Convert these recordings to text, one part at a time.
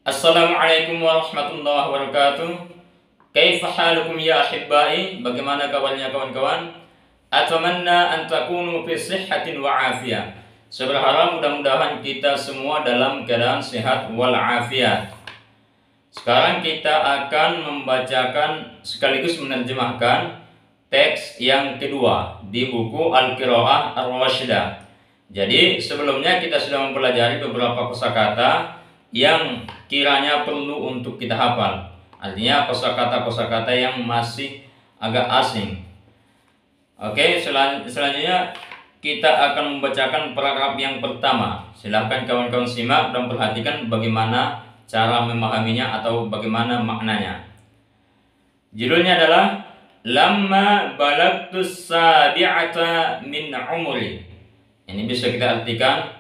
Assalamualaikum warahmatullahi wabarakatuh. Kaifa halukum ya ahibbai? Bagaimana kabarnya kawan-kawan? Atamanna an takunu fi sihhatin wa afiyah. Saya berharap mudah-mudahan kita semua dalam keadaan sehat wal afiat. Sekarang kita akan membacakan sekaligus menerjemahkan teks yang kedua di buku Al-Qiraah Ar-Rasyidah. Jadi sebelumnya kita sudah mempelajari beberapa kosakata yang kiranya perlu untuk kita hafal. Artinya kosakata-kosakata yang masih agak asing. Oke, selanjutnya kita akan membacakan paragraf yang pertama. Silahkan kawan-kawan simak dan perhatikan bagaimana cara memahaminya atau bagaimana maknanya. Judulnya adalah Lamma balagtus sabi'ata min umri. Ini bisa kita artikan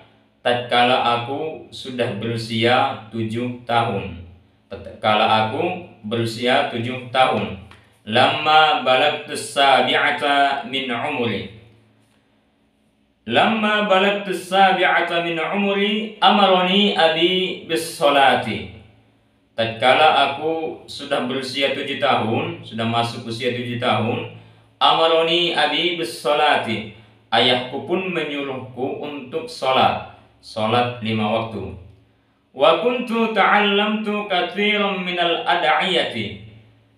tatkala aku sudah berusia 7 tahun. Tatkala aku berusia 7 tahun. Lamma balagtus sabi'ata min umri. Lamma balagtus sabi'ata min umri amaroni abi bis salati. Tatkala aku sudah berusia 7 tahun, sudah masuk usia 7 tahun, amaroni abi bis salati. Ayahku pun menyuruhku untuk salat 5 waktu. Wa kuntu ta'allamtu katsiran minal ad'iyati.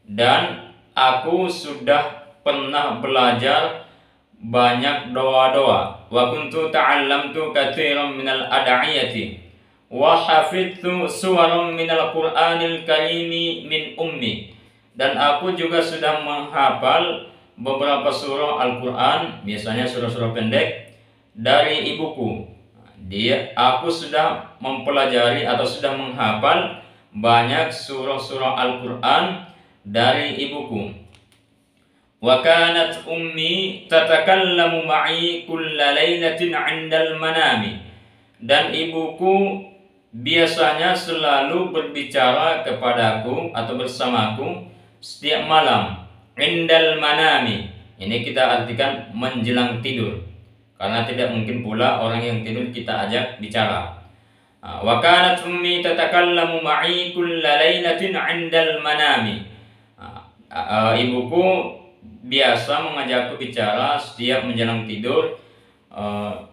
Dan aku sudah pernah belajar banyak doa-doa. Wa kuntu ta'allamtu katsiran minal ad'iyati. Wa hafidtu suwaran minal Qur'anil Karimi min ummi. Dan aku juga sudah menghafal beberapa surah Al-Quran, biasanya surah-surah pendek, dari ibuku. Aku sudah mempelajari atau sudah menghafal banyak surah-surah Al-Quran dari ibuku. Wa kanat ummi tatakallamu ma'i kulla lailatin 'indal manami. Dan ibuku biasanya selalu berbicara kepadaku atau bersamaku setiap malam. Indal manami. Ini kita artikan menjelang tidur. Karena tidak mungkin pula orang yang tidur kita ajak bicara. Wa kanat ummi tatakallamu ma'i kulla lailatin 'indal manami. Ibuku biasa mengajakku bicara setiap menjelang tidur,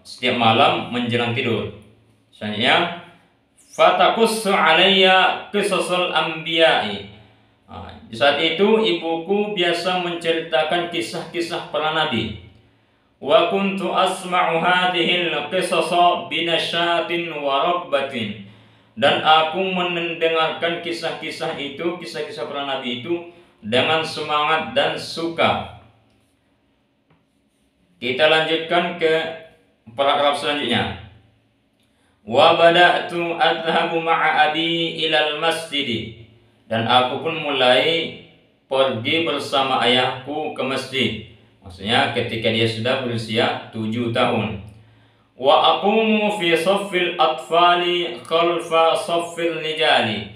setiap malam menjelang tidur. Selanjutnya, fataqussu 'alayya qisasul anbiya'i. Di saat itu ibuku biasa menceritakan kisah-kisah para nabi. Wa kuntu asma'u hadhil qisasa binasyatin wa raghbatin. Dan aku mendengarkan kisah-kisah itu, kisah-kisah para nabi itu dengan semangat dan suka. Kita lanjutkan ke paragraf selanjutnya. Wa bada'tu adhabu ma'a abi ilal masjid. Dan aku pun mulai pergi bersama ayahku ke masjid. Maksudnya ketika dia sudah berusia 7 tahun. Wa aqumu fi saffil atfali khalfa saffil rijali.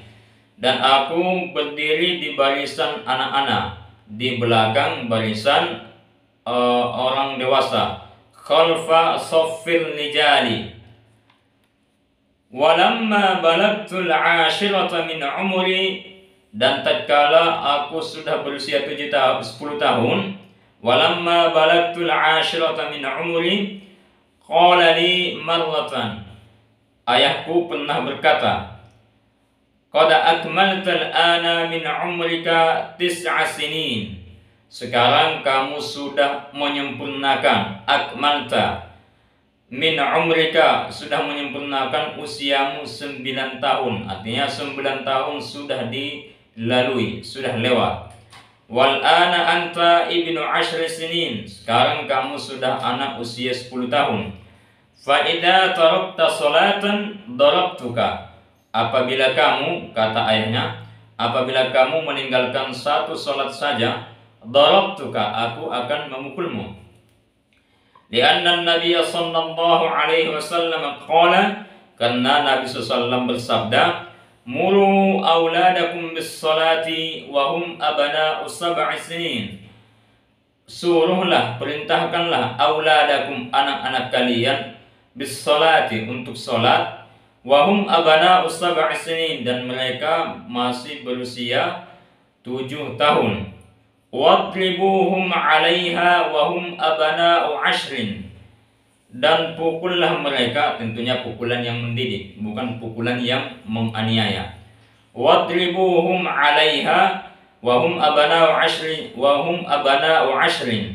Dan aku berdiri di barisan anak-anak, di belakang barisan orang dewasa. Khalfa saffil rijali. Walamma balagtul 'ashirata min umri. Dan tatkala aku sudah berusia 10 tahun, walamma balagtul 'ashirata min umri, qala li marratan. Ayahku pernah berkata, qad akmaltal ana min umrika 9 sinin. Sekarang kamu sudah menyempurnakan, akmalta min umrika, sudah menyempurnakan usiamu 9 tahun. Artinya 9 tahun sudah dilalui, sudah lewat. Wal ana anta ibnu 10 sinin. Sekarang kamu sudah anak usia 10 tahun. Fa idza tarakta salatan darabtuka. Apabila kamu, kata ayahnya, apabila kamu meninggalkan satu salat saja, darabtuka, aku akan memukulmu. Lianna Nabi sallallahu alaihi wasallam qala, karena Nabi sallallahu bersabda, muru auladakum bis salati wa hum abna'u 7 sinin. Suruhlah, perintahkanlah auladakum, anak-anak kalian, bis salati, untuk salat, Wahum abana'u sab'i sinin, dan mereka masih berusia 7 tahun. Wadribuhum 'alaiha wahum abana'u 'ashrin, dan pukullah mereka, tentunya pukulan yang mendidik, bukan pukulan yang menganiaya. Wadribuhum 'alaiha wahum abana'u 'ashrin,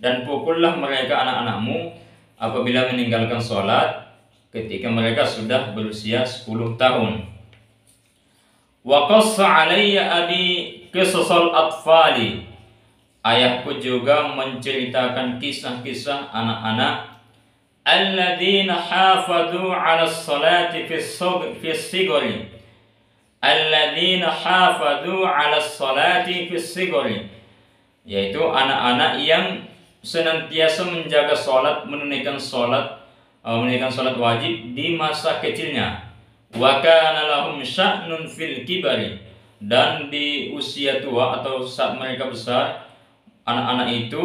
dan pukullah mereka anak-anakmu apabila meninggalkan sholat ketika mereka sudah berusia 10 tahun. Wa qassa 'alayya abi qisasal atfali, ayahku juga menceritakan kisah-kisah anak-anak alladzina hafadhu 'ala sholati fi sigari, alladzina hafadhu 'ala sholati fi sigari, yaitu anak-anak yang senantiasa menjaga sholat, menunaikan sholat wajib di masa kecilnya. Wa kana lahum sya'nun fil kibari, dan di usia tua atau saat mereka besar, anak-anak itu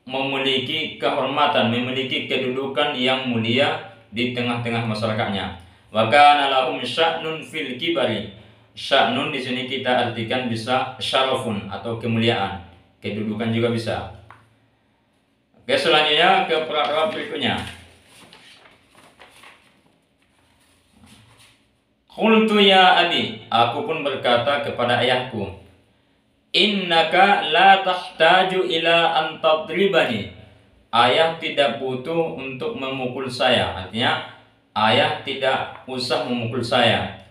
memiliki kehormatan, memiliki kedudukan yang mulia di tengah-tengah masyarakatnya. Wa kana lahum sya'nun fil kibari. Sya'nun di sini kita artikan bisa syarafun atau kemuliaan, kedudukan juga bisa. Oke, selanjutnya ke paragraf berikutnya. Qultu ya abi, aku pun berkata kepada ayahku, innaka la tahtaju ila an tadribani, ayah tidak butuh untuk memukul saya, artinya ayah tidak usah memukul saya.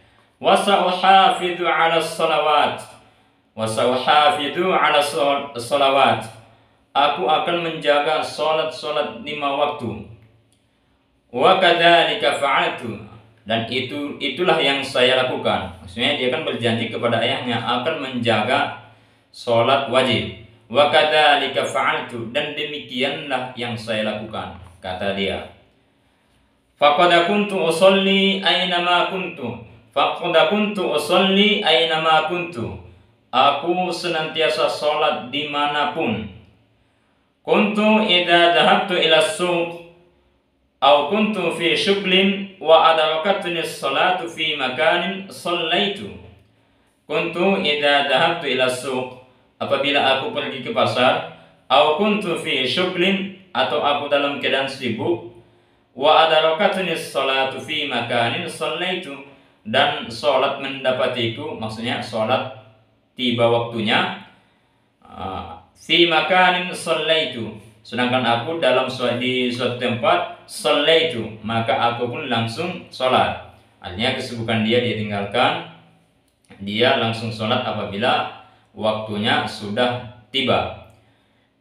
Wa sa'uhafidhu 'ala shalawat, aku akan menjaga sholat 5 waktu. Wa kadzalika fa'altu, dan itulah yang saya lakukan. Maksudnya dia kan berjanji kepada ayahnya akan menjaga sholat wajib. Wa kadzalika fa'altu, dan demikianlah yang saya lakukan, kata dia. Faqad kuntu usolli aynama kuntu, aku senantiasa sholat dimanapun. Kuntu idza dhahabtu ila suq aw kuntu fi syughlin wa adrakatni as-salatu fi makanin shallaitu. Kuntu idza dhahabtu ila suq, apabila aku pergi ke pasar, aw kuntu fi syughlin, atau aku dalam keadaan sibuk, wa adrakatni as-salatu fi makanin shallaitu, dan salat mendapatiku, maksudnya salat tiba waktunya, fi makanin shallaitu, sedangkan aku di suatu tempat, shallaitu, maka aku pun langsung sholat. Artinya kesibukan dia tinggalkan, dia langsung sholat apabila waktunya sudah tiba.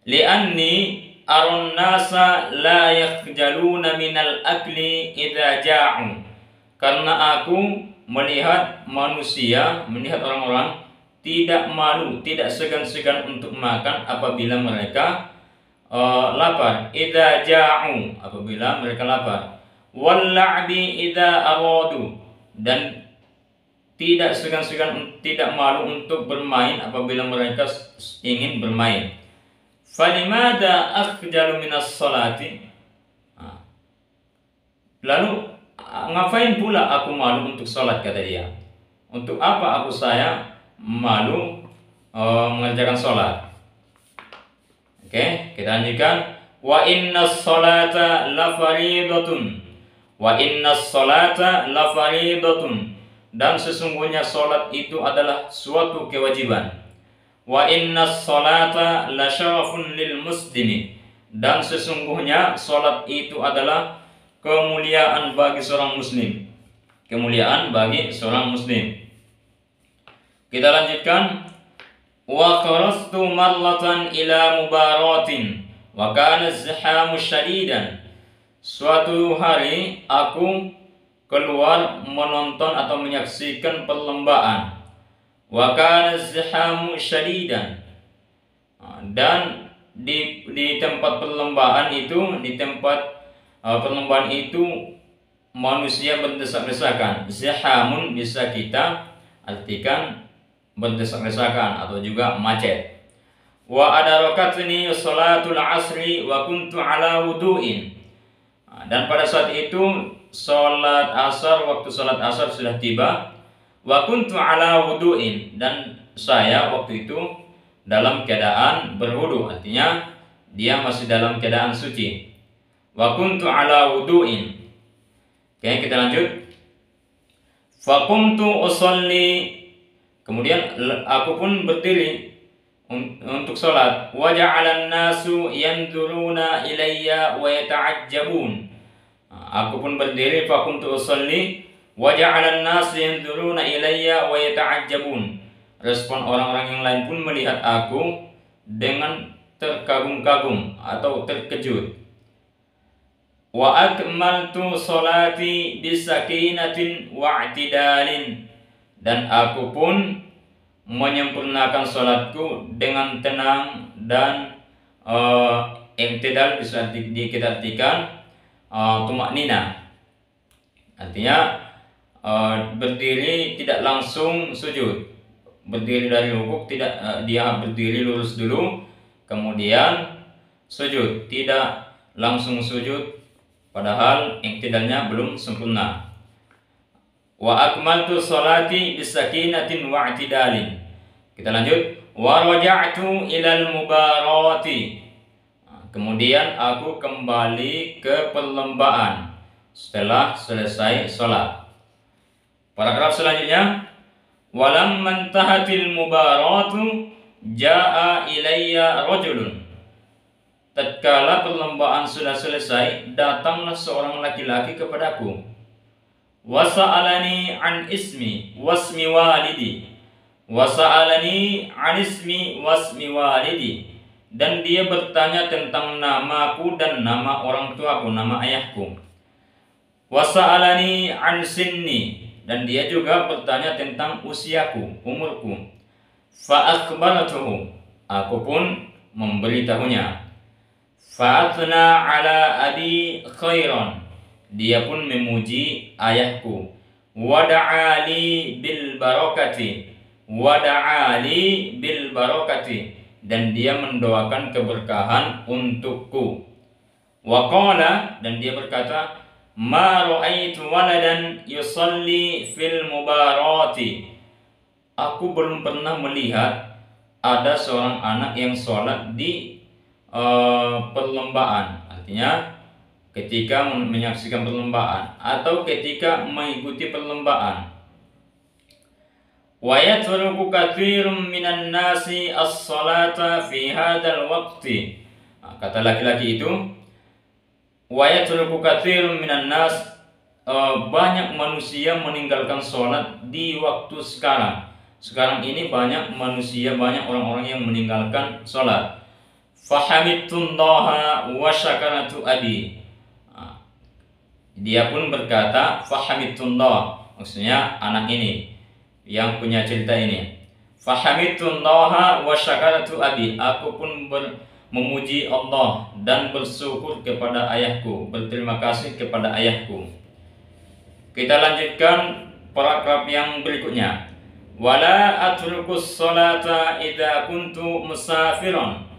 Li'anni aron nasa la yakhjaluna minal akli idza ja'u, karena aku melihat orang-orang tidak malu, tidak segan-segan untuk makan apabila mereka lapar. Idza ja'u, apabila mereka lapar. Wal la'bi idza aradu, dan tidak segan-segan, tidak malu untuk bermain apabila mereka ingin bermain. Falimada akhjalu minas sholati, lalu ngapain pula aku malu untuk sholat, kata dia. Untuk apa saya malu mengerjakan sholat? Oke, kita lanjutkan. Wa innas sholata la fariidatun, dan sesungguhnya sholat itu adalah suatu kewajiban. Wa innas sholata la syarafun lil muslimi, dan sesungguhnya sholat itu adalah kemuliaan bagi seorang muslim. Kita lanjutkan. Wa kharastu marratan ila mubaratin wa kana az-zihamu syadidan, suatu hari aku keluar menonton atau menyaksikan perlombaan. Wa kana az-zihamu syadidan, dan di tempat perlombaan itu manusia berdesak-desakan. Zihamun bisa kita artikan berdesak-desakan atau juga macet. Wa adarakatni sholatul asri wa kuntu ala wudu'in, Dan pada saat itu sholat asar, waktu sholat asar sudah tiba. Wa kuntu ala wudu'in, dan saya waktu itu dalam keadaan berwudu, artinya dia masih dalam keadaan suci. Wa kuntu ala wudu'in. Oke, kita lanjut. Fa qumtu usolli, kemudian aku pun berdiri untuk sholat. Wa ja'alan nasu yanzuruna ilayya wa yata'ajjabun. Aku pun berdiri, fa qumtu usolli wa ja'alan nasu yanzuruna ilayya wa yata'ajjabun. Respon orang-orang yang lain pun melihat aku dengan terkagum-kagum atau terkejut. Wa akmaltu sholati bisakinatin wa i'tidalin, dan aku pun menyempurnakan sholatku dengan tenang dan i'tidal bisa kita artikan tumaknina, artinya berdiri tidak langsung sujud, berdiri dari rukuk tidak, dia berdiri lurus dulu kemudian sujud, tidak langsung sujud padahal i'tidalnya belum sempurna. Wa akmaltu sholati bisakinatin wa i'tidalin. Kita lanjut. Wa raja'tu ilal mubarati. Kemudian aku kembali ke perlombaan setelah selesai sholat. Paragraf selanjutnya. Walam mantahatil mubaratu ja'a ilayya rajulun. Tatkala perlombaan sudah selesai, datanglah seorang laki-laki kepadaku. Wasa'alani an ismi wasmi walidi. Wasa'alani an ismi wasmi walidi. Dan dia bertanya tentang namaku dan nama orang tuaku, nama ayahku. Wasa'alani an sinni, dan dia juga bertanya tentang usiaku, umurku. Fa akhbaratuhu, aku pun memberitahunya. Fa'atna ala abi khairan, dia pun memuji ayahku. Wada'ali bil barakati, wada'ali bil barakati, dan dia mendoakan keberkahan untukku. Wa qala, dan dia berkata, ma ra'aitu waladan yusalli fil mubarati, aku belum pernah melihat ada seorang anak yang sholat di perlombaan, artinya ketika menyaksikan perlombaan atau ketika mengikuti perlombaan. Wa yatruku katsirun minan nasi as-salata fi hadzal waqti. Kata laki-laki itu, wa yatruku katsirun minan nas, banyak manusia meninggalkan sholat di waktu sekarang. Sekarang ini banyak manusia, banyak orang-orang yang meninggalkan sholat. Fahamidtullaha wa syakaratu abi. Dia pun berkata fahamidtullah, maksudnya anak ini yang punya cerita ini. Fahamidtullaha wa syakaratu abi, aku pun memuji Allah dan bersyukur kepada ayahku, berterima kasih kepada ayahku. Kita lanjutkan paragraf yang berikutnya. Wala atrukus sholata idza kuntu musafiran.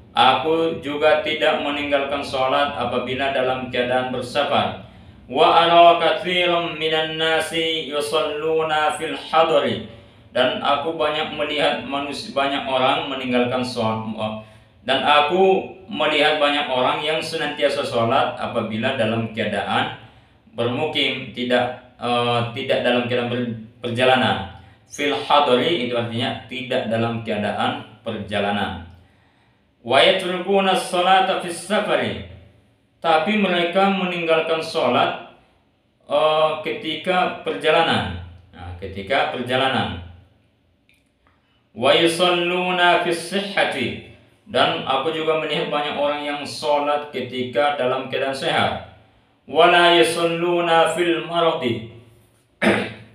Aku juga tidak meninggalkan sholat apabila dalam keadaan bersafar. Wa ara katsiran minan nasi yusalluna fil hadari, dan aku banyak melihat banyak orang meninggalkan sholat, dan aku melihat banyak orang yang senantiasa sholat apabila dalam keadaan bermukim, tidak dalam keadaan perjalanan. Fil hadari itu artinya tidak dalam keadaan perjalanan. Wa yatrukuna sholata fis safari, tapi mereka meninggalkan sholat ketika perjalanan. Ketika perjalanan. Wa yusalluna fis sihhati, dan aku juga melihat banyak orang yang sholat ketika dalam keadaan sehat. Wala yusalluna fil maradi,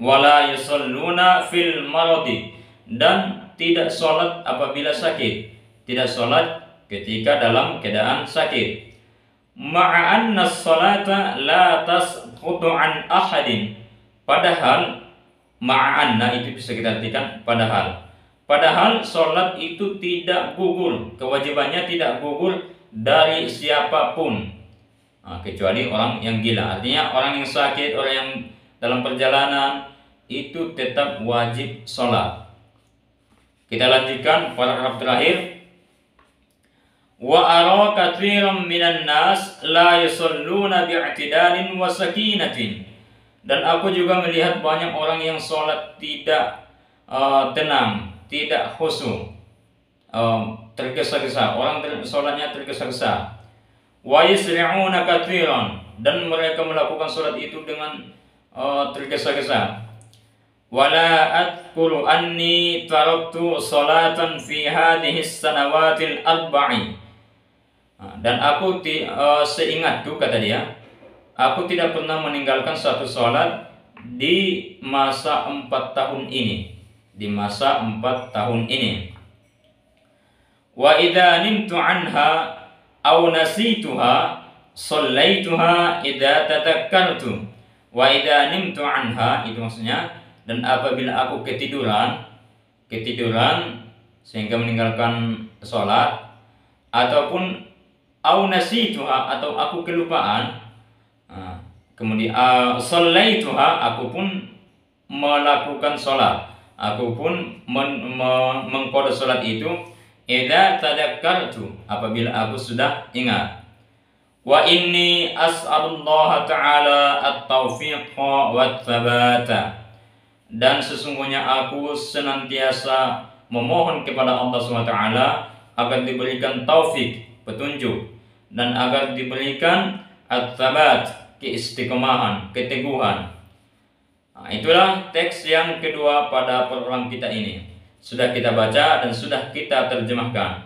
wala yusalluna fil maradi, dan tidak sholat apabila sakit, tidak sholat ketika dalam keadaan sakit. Ma'anna sholata la tasqutu an ahadin, padahal ma'anna itu bisa kita artikan padahal sholat itu tidak gugur, kewajibannya tidak gugur dari siapapun. kecuali orang yang gila. Artinya orang yang sakit, orang yang dalam perjalanan itu tetap wajib sholat. Kita lanjutkan paragraf terakhir. Wa ara katsiran minan nas la yusalluna bi'tidalin wa sakinatin. Dan aku juga melihat banyak orang yang sholat tidak tenang, tidak khusyuk, tergesa-gesa. Orang sholatnya tergesa-gesa. Wa yusri'una katsiran, dan mereka melakukan sholat itu dengan tergesa-gesa. Wala adkuru anni taraktu salatan fi hadhihi sanawatil arba'i. Dan aku seingatku, kata dia, aku tidak pernah meninggalkan satu sholat di masa 4 tahun ini. Di masa 4 tahun ini. Wa idza nimtu anha aw nasituha shallaituha idza tadakkartu. Wa idza nimtu anha, itu maksudnya, dan apabila aku ketiduran sehingga meninggalkan sholat, ataupun au nasituha, atau aku kelupaan, kemudian shallaituha, aku pun melakukan sholat, aku pun mengqada sholat itu, idza tadakkartu, apabila aku sudah ingat. Wa inni as'alullaha ta'ala at-taufiqa wat-thabata. Dan sesungguhnya aku senantiasa memohon kepada Allah SWT agar diberikan taufik, petunjuk, dan agar diberikan at-thabat, keistiqomahan, keteguhan. Itulah teks yang kedua pada program kita ini. Sudah kita baca dan sudah kita terjemahkan.